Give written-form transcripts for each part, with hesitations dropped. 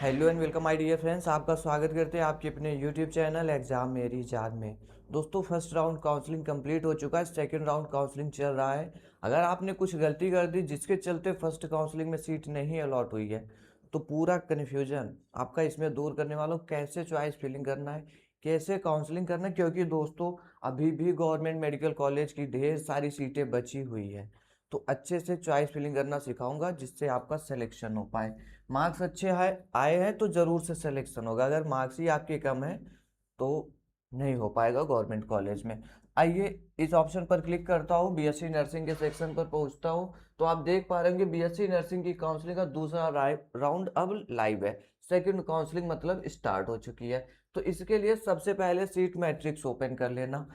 Hello and welcome my dear friends. आपका स्वागत करते हैं आपके अपने यूट्यूब चैनल एग्जाम मेरी जान में। दोस्तों, फर्स्ट राउंड काउंसलिंग कंप्लीट हो चुका है, सेकंड राउंड काउंसलिंग चल रहा है। अगर आपने कुछ गलती कर दी जिसके चलते फर्स्ट काउंसलिंग में सीट नहीं अलॉट हुई है, तो पूरा कन्फ्यूजन आपका इसमें दूर करने वालों कैसे चॉइस फिलिंग करना है, कैसे काउंसलिंग करना है। क्योंकि दोस्तों, अभी भी गवर्नमेंट मेडिकल कॉलेज की ढेर सारी सीटें बची हुई है, तो अच्छे से चॉइस फिलिंग करना सिखाऊंगा जिससे आपका सिलेक्शन हो पाए। मार्क्स अच्छे आए हैं तो जरूर से सिलेक्शन होगा। अगर मार्क्स ही आपके कम है तो नहीं हो पाएगा गवर्नमेंट कॉलेज में। आइए इस ऑप्शन पर क्लिक करता हूँ, बीएससी नर्सिंग के सेक्शन पर पहुंचता हूँ, तो आप देख पा रहे होंगे बीएससी नर्सिंग की काउंसलिंग का दूसरा राउंड अब लाइव है। सेकंड काउंसलिंग मतलब स्टार्ट हो चुकी है। तो इसके लिए सबसे पहले सीट मैट्रिक्स ओपन कर लेना।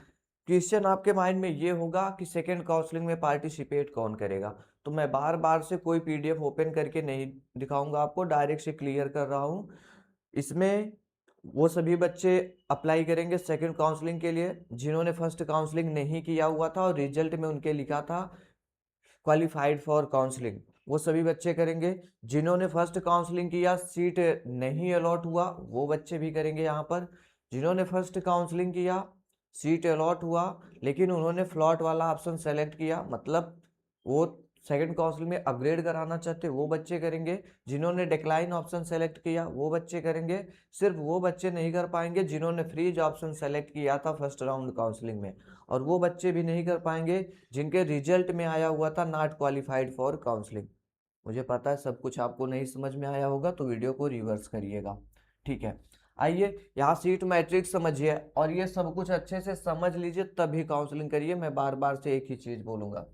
क्वेश्चन आपके माइंड में ये होगा कि सेकंड काउंसलिंग में पार्टिसिपेट कौन करेगा। तो मैं बार बार से कोई पीडीएफ ओपन करके नहीं दिखाऊंगा आपको, डायरेक्ट से क्लियर कर रहा हूँ। इसमें वो सभी बच्चे अप्लाई करेंगे सेकंड काउंसलिंग के लिए जिन्होंने फर्स्ट काउंसलिंग नहीं किया हुआ था और रिजल्ट में उनके लिखा था क्वालिफाइड फॉर काउंसलिंग। वो सभी बच्चे करेंगे। जिन्होंने फर्स्ट काउंसलिंग किया, सीट नहीं अलॉट हुआ, वो बच्चे भी करेंगे यहाँ पर। जिन्होंने फर्स्ट काउंसलिंग किया, सीट अलॉट हुआ, लेकिन उन्होंने फ्लॉट वाला ऑप्शन सेलेक्ट किया, मतलब वो सेकंड काउंसलिंग में अपग्रेड कराना चाहते, वो बच्चे करेंगे। जिन्होंने डिक्लाइन ऑप्शन सेलेक्ट किया, वो बच्चे करेंगे। सिर्फ वो बच्चे नहीं कर पाएंगे जिन्होंने फ्रीज ऑप्शन सेलेक्ट किया था फर्स्ट राउंड काउंसलिंग में, और वो बच्चे भी नहीं कर पाएंगे जिनके रिजल्ट में आया हुआ था नॉट क्वालिफाइड फॉर काउंसलिंग। मुझे पता है सब कुछ आपको नहीं समझ में आया होगा, तो वीडियो को रिवर्स करिएगा। ठीक है, आइए यहाँ सीट मैट्रिक्स समझिए और ये सब कुछ अच्छे से समझ लीजिए, तभी काउंसलिंग करिए। मैं बार बार से एक ही चीज बोलूंगा।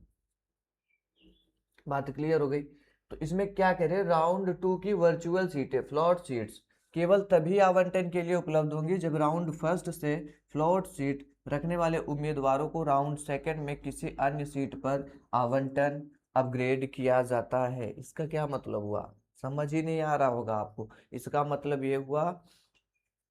बात क्लियर हो गई? तो इसमें क्या कह रहे हैं, राउंड टू की वर्चुअल सीटें, फ्लॉट सीट्स केवल तभी आवंटन के लिए उपलब्ध होंगी जब राउंड फर्स्ट से फ्लॉट सीट रखने वाले उम्मीदवारों को राउंड सेकंड में किसी अन्य सीट पर आवंटन अपग्रेड किया जाता है। इसका क्या मतलब हुआ? समझ ही नहीं आ रहा होगा आपको। इसका मतलब ये हुआ,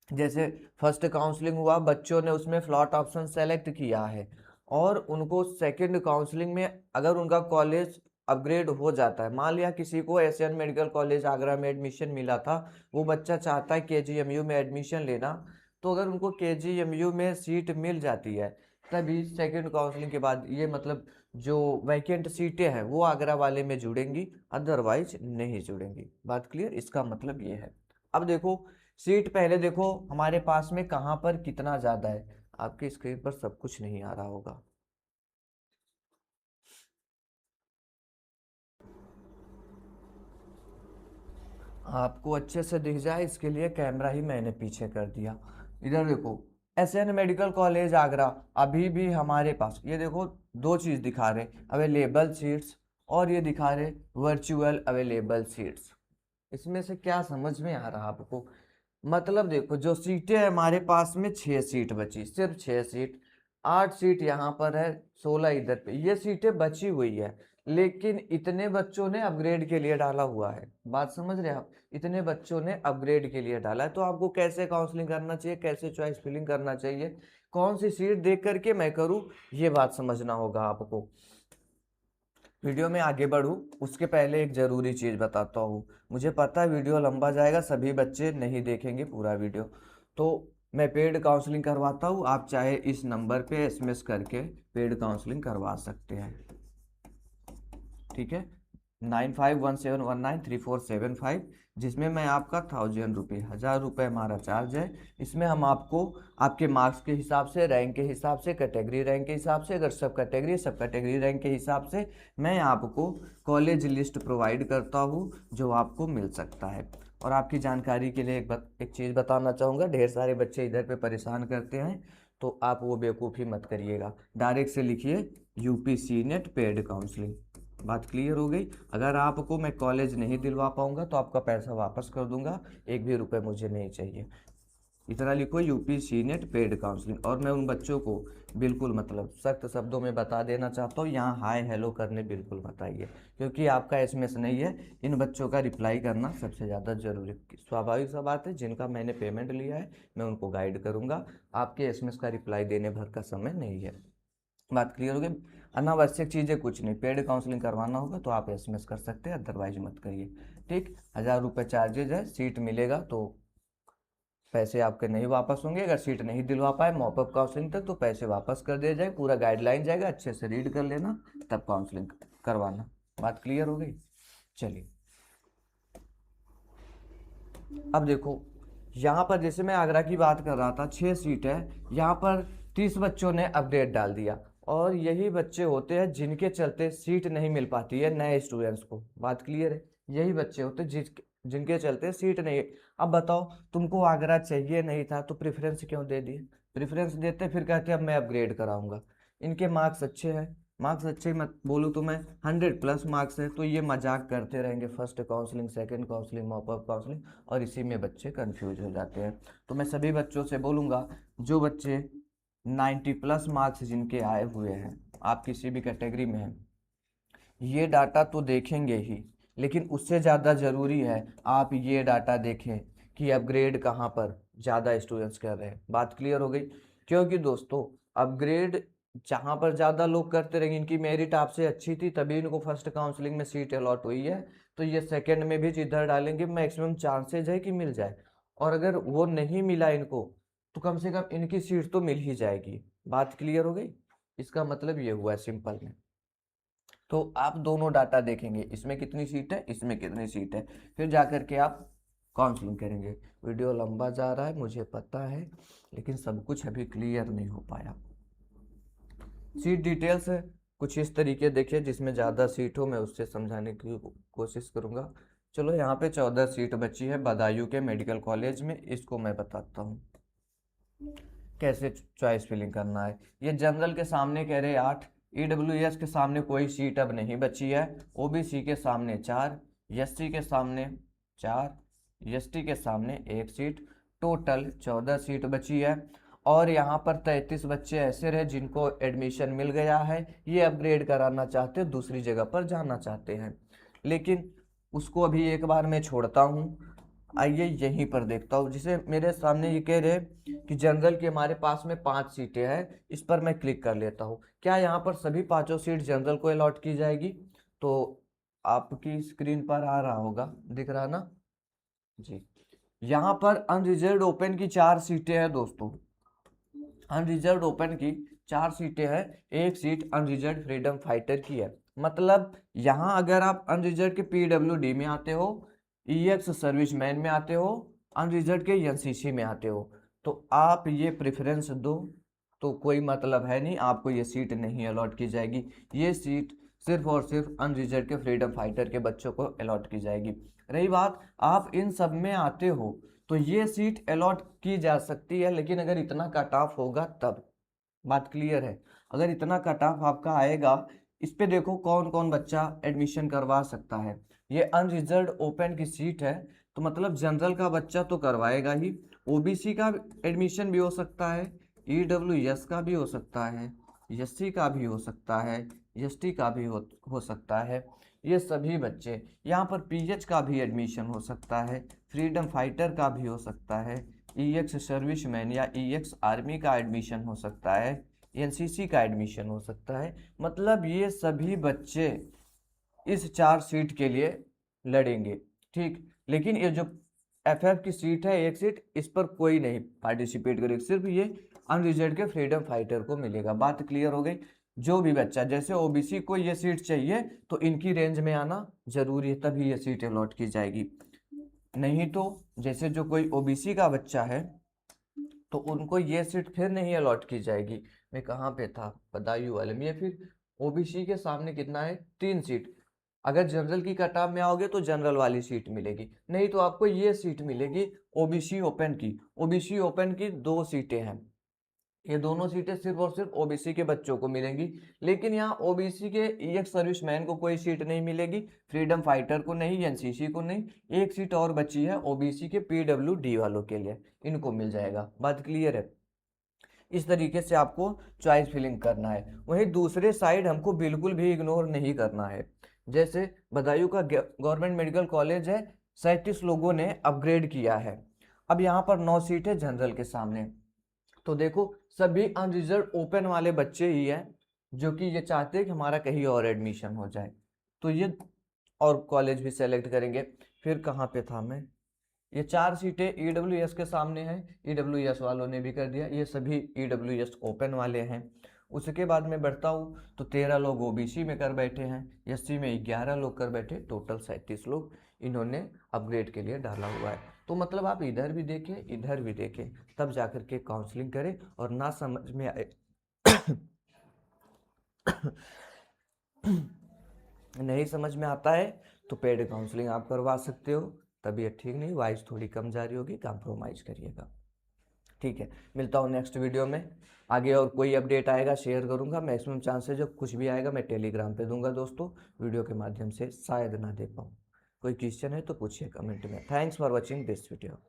जैसे फर्स्ट काउंसलिंग हुआ, बच्चों ने उसमें फ्लॉट ऑप्शन सेलेक्ट किया है, और उनको सेकंड काउंसलिंग में अगर उनका कॉलेज अपग्रेड हो जाता है, मान लिया किसी को एशियन मेडिकल कॉलेज आगरा में एडमिशन मिला था, वो बच्चा चाहता है केजीएमयू में एडमिशन लेना, तो अगर उनको केजीएमयू में सीट मिल जाती है, तभी सेकंड काउंसलिंग के बाद ये मतलब जो वैकेंट सीटें हैं वो आगरा वाले में जुड़ेंगी, अदरवाइज नहीं जुड़ेंगी। बात क्लियर? इसका मतलब ये है। अब देखो, सीट पहले देखो हमारे पास में कहाँ पर कितना ज्यादा है। आपकी स्क्रीन पर सब कुछ नहीं आ रहा होगा। आपको अच्छे से दिख जाए इसके लिए कैमरा ही मैंने पीछे कर दिया। इधर देखो, एसएन मेडिकल कॉलेज आगरा, अभी भी हमारे पास ये देखो दो चीज दिखा रहे, अवेलेबल सीट्स, और ये दिखा रहे वर्चुअल अवेलेबल सीट्स। इसमें से क्या समझ में आ रहा आपको? मतलब देखो, जो सीटें हैं हमारे पास में 6 सीट बची, सिर्फ 6 सीट। 8 सीट यहाँ पर है, 16 इधर पे, ये सीटें बची हुई है। लेकिन इतने बच्चों ने अपग्रेड के लिए डाला हुआ है। बात समझ रहे हैं आप? इतने बच्चों ने अपग्रेड के लिए डाला है, तो आपको कैसे काउंसलिंग करना चाहिए, कैसे चॉइस फिलिंग करना चाहिए, कौन सी सीट देख करके मैं करूँ, ये बात समझना होगा आपको। वीडियो में आगे बढ़ूँ उसके पहले एक ज़रूरी चीज़ बताता हूँ। मुझे पता है वीडियो लंबा जाएगा, सभी बच्चे नहीं देखेंगे पूरा वीडियो, तो मैं पेड काउंसलिंग करवाता हूँ। आप चाहे इस नंबर पे एसएमएस करके पेड काउंसलिंग करवा सकते हैं। ठीक है, 9517193475, जिसमें मैं आपका 1000 रुपये, 1000 रुपये हमारा चार्ज है। इसमें हम आपको आपके मार्क्स के हिसाब से, रैंक के हिसाब से, कैटेगरी रैंक के हिसाब से, अगर सब कैटेगरी रैंक के हिसाब से मैं आपको कॉलेज लिस्ट प्रोवाइड करता हूँ जो आपको मिल सकता है। और आपकी जानकारी के लिए एक चीज़ बताना चाहूँगा, ढेर सारे बच्चे इधर पे परेशान करते हैं, तो आप वो बेवकूफ़ी मत करिएगा। डायरेक्ट से लिखिए यूपी सी नेट पेड काउंसलिंग। बात क्लियर हो गई? अगर आपको मैं कॉलेज नहीं दिलवा पाऊंगा तो आपका पैसा वापस कर दूंगा, एक भी रुपए मुझे नहीं चाहिए। इतना लिखो यूपी सी नेट पेड काउंसलिंग। और मैं उन बच्चों को बिल्कुल मतलब सख्त शब्दों में बता देना चाहता हूँ, यहाँ हाय हेलो करने बिल्कुल मत आइए, क्योंकि आपका एसएमएस नहीं है। इन बच्चों का रिप्लाई करना सबसे ज़्यादा जरूरी, स्वाभाविक सा बात है, जिनका मैंने पेमेंट लिया है मैं उनको गाइड करूँगा, आपके एसएमएस का रिप्लाई देने भर का समय नहीं है। बात क्लियर हो गई। अनावश्यक चीज़ें कुछ नहीं, पेड काउंसलिंग करवाना होगा तो आप एसएमएस कर सकते हैं, अदरवाइज मत करिए। ठीक, 1000 रुपये चार्जेज है, सीट मिलेगा तो पैसे आपके नहीं वापस होंगे। अगर सीट नहीं दिलवा पाए मॉपअप काउंसलिंग तक तो पैसे वापस कर दिया जाए। पूरा गाइडलाइन जाएगा, अच्छे से रीड कर लेना तब काउंसलिंग करवाना। बात क्लियर हो गई। चलिए अब देखो, यहाँ पर जैसे मैं आगरा की बात कर रहा था, 6 सीट है, यहाँ पर 30 बच्चों ने अपडेट डाल दिया, और यही बच्चे होते हैं जिनके चलते सीट नहीं मिल पाती है नए स्टूडेंट्स को। बात क्लियर है, यही बच्चे होते हैं जिनके चलते सीट नहीं। अब बताओ, तुमको आगरा चाहिए नहीं था तो प्रेफरेंस क्यों दे दिए? प्रेफरेंस देते फिर कहते अब मैं अपग्रेड कराऊंगा। इनके मार्क्स अच्छे हैं, मार्क्स अच्छे मत बोलूँ तो मैं 100+ मार्क्स है, तो ये मजाक करते रहेंगे, first counselling, second counselling, mop up counselling, और इसी में बच्चे कंफ्यूज हो जाते हैं। तो मैं सभी बच्चों से बोलूँगा, जो बच्चे 90+ मार्क्स जिनके आए हुए हैं, आप किसी भी कैटेगरी में हैं, ये डाटा तो देखेंगे ही, लेकिन उससे ज़्यादा ज़रूरी है आप ये डाटा देखें कि अपग्रेड कहाँ पर ज़्यादा स्टूडेंट्स कर रहे हैं। बात क्लियर हो गई। क्योंकि दोस्तों, अपग्रेड जहाँ पर ज़्यादा लोग करते रहेंगे, इनकी मेरिट आपसे अच्छी थी तभी इनको फर्स्ट काउंसलिंग में सीट अलॉट हुई है, तो ये सेकेंड में भी जिधर डालेंगे मैक्सिमम चांसेज है कि मिल जाए। और अगर वो नहीं मिला इनको, तो कम से कम इनकी सीट तो मिल ही जाएगी। बात क्लियर हो गई। इसका मतलब ये हुआ सिंपल में। तो आप दोनों डाटा देखेंगे, इसमें कितनी सीट है, इसमें कितनी सीट है, फिर जाकर के आप काउंसलिंग करेंगे। वीडियो लंबा जा रहा है मुझे पता है, लेकिन सब कुछ अभी क्लियर नहीं हो पाया। सीट डिटेल्स है कुछ इस तरीके देखिए, जिसमें ज़्यादा सीट हो मैं उससे समझाने की कोशिश करूँगा। चलो, यहाँ पे 14 सीट बची है बदायूं के मेडिकल कॉलेज में, इसको मैं बताता हूँ कैसे चॉइस फिलिंग करना है। ये जनरल के सामने कह रहे 8, ईडब्ल्यूएस के सामने कोई सीट अब नहीं बची है, ओबीसी के सामने 4, एससी के सामने 4, एसटी के सामने 1 सीट, टोटल 14 सीट बची है। और यहाँ पर 33 बच्चे ऐसे रहे जिनको एडमिशन मिल गया है, ये अपग्रेड कराना चाहते हैं, दूसरी जगह पर जाना चाहते हैं, लेकिन उसको अभी एक बार मैं छोड़ता हूँ। आइए यहीं पर देखता हूँ, जिसे मेरे सामने ये कह रहे कि जनरल की हमारे पास में 5 सीटें हैं, इस पर मैं क्लिक कर लेता हूँ। क्या यहाँ पर सभी 5 सीट जनरल को अलॉट की जाएगी? तो आपकी स्क्रीन पर आ रहा होगा, दिख रहा ना जी। यहाँ पर अनरिजर्व ओपन की 4 सीटें हैं दोस्तों, अनरिजर्व ओपन की 4 सीटें हैं, 1 सीट अनरिजर्व फ्रीडम फाइटर की है। मतलब यहाँ अगर आप अनरिजर्व के पीडब्ल्यूडी में आते हो, ईएक्स सर्विसमैन में आते हो, अनरिजर्व के एनसीसी में आते हो, तो आप ये प्रेफरेंस दो तो कोई मतलब है नहीं, आपको ये सीट नहीं अलॉट की जाएगी। ये सीट सिर्फ और सिर्फ अनरिजर्व के फ्रीडम फाइटर के बच्चों को अलॉट की जाएगी। रही बात आप इन सब में आते हो तो ये सीट अलॉट की जा सकती है, लेकिन अगर इतना कट ऑफ होगा तब। बात क्लियर है। अगर इतना कट ऑफ आपका आएगा, इस पे देखो कौन कौन बच्चा एडमिशन करवा सकता है। ये अनरिजर्व ओपन की सीट है, तो मतलब जनरल का बच्चा तो करवाएगा ही, ओबीसी का एडमिशन भी हो सकता है, ईडब्ल्यूएस का भी हो सकता है, एससी का भी हो सकता है, एसटी का भी हो सकता है। ये सभी बच्चे, यहाँ पर पीएच का भी एडमिशन हो सकता है, फ्रीडम फाइटर का भी हो सकता है, ईएक्स सर्विसमैन या ईएक्स आर्मी का एडमिशन हो सकता है, एनसीसी का एडमिशन हो सकता है। मतलब ये सभी बच्चे इस 4 सीट के लिए लड़ेंगे। ठीक, लेकिन ये जो एफएफ की सीट है 1 सीट, इस पर कोई नहीं पार्टिसिपेट करेगा, सिर्फ ये अनरिजर्व के फ्रीडम फाइटर को मिलेगा। बात क्लियर हो गई। जो भी बच्चा, जैसे ओबीसी को ये सीट चाहिए तो इनकी रेंज में आना जरूरी है, तभी ये सीट अलॉट की जाएगी। नहीं तो जैसे जो कोई ओबीसी का बच्चा है तो उनको ये सीट फिर नहीं अलॉट की जाएगी। मैं कहाँ पे था, बदायूं वाले में। ये फिर ओबीसी के सामने कितना है, 3 सीट। अगर जनरल की कटाव में आओगे तो जनरल वाली सीट मिलेगी, नहीं तो आपको ये सीट मिलेगी ओबीसी ओपन की। ओबीसी ओपन की 2 सीटें हैं, ये दोनों सीटें सिर्फ और सिर्फ ओबीसी के बच्चों को मिलेंगी। लेकिन यहाँ ओबीसी के ईएक्स सर्विसमैन को कोई सीट नहीं मिलेगी, फ्रीडम फाइटर को नहीं, एनसीसी को नहीं। 1 सीट और बची है ओबीसी के पीडब्ल्यूडी वालों के लिए, इनको मिल जाएगा। बात क्लियर है। इस तरीके से आपको चॉइस फिलिंग करना है। वहीं दूसरे साइड हमको बिल्कुल भी इग्नोर नहीं करना है। जैसे बदायूं का गवर्नमेंट मेडिकल कॉलेज है, 37 लोगों ने अपग्रेड किया है। अब यहाँ पर 9 सीट है जनरल के सामने, तो देखो सभी अनरिजर्व ओपन वाले बच्चे ही हैं, जो कि ये चाहते हैं कि हमारा कहीं और एडमिशन हो जाए, तो ये और कॉलेज भी सेलेक्ट करेंगे। फिर कहाँ पे था मैं, ये 4 सीटें ईडब्ल्यूएस के सामने हैं, ईडब्ल्यूएस वालों ने भी कर दिया, ये सभी ईडब्ल्यूएस ओपन वाले हैं। उसके बाद मैं बढ़ता हूँ तो 13 लोग ओबीसी में कर बैठे हैं, एससी में 11 लोग कर बैठे, टोटल 37 लोग इन्होंने अपग्रेड के लिए डाला हुआ है। तो मतलब आप इधर भी देखें इधर भी देखें, तब जाकर के काउंसलिंग करें। और ना समझ में आए नहीं समझ में आता है तो पेड काउंसलिंग आप करवा सकते हो। तबीयत ठीक नहीं, वॉइस थोड़ी कम जा रही होगी, कॉम्प्रोमाइज करिएगा। ठीक है, मिलता हूँ नेक्स्ट वीडियो में। आगे और कोई अपडेट आएगा शेयर करूंगा, मैक्सिमम चांसेस जो कुछ भी आएगा मैं टेलीग्राम पे दूंगा दोस्तों, वीडियो के माध्यम से शायद ना दे पाऊँ। कोई क्वेश्चन है तो पूछिए कमेंट में। Thanks for watching this video.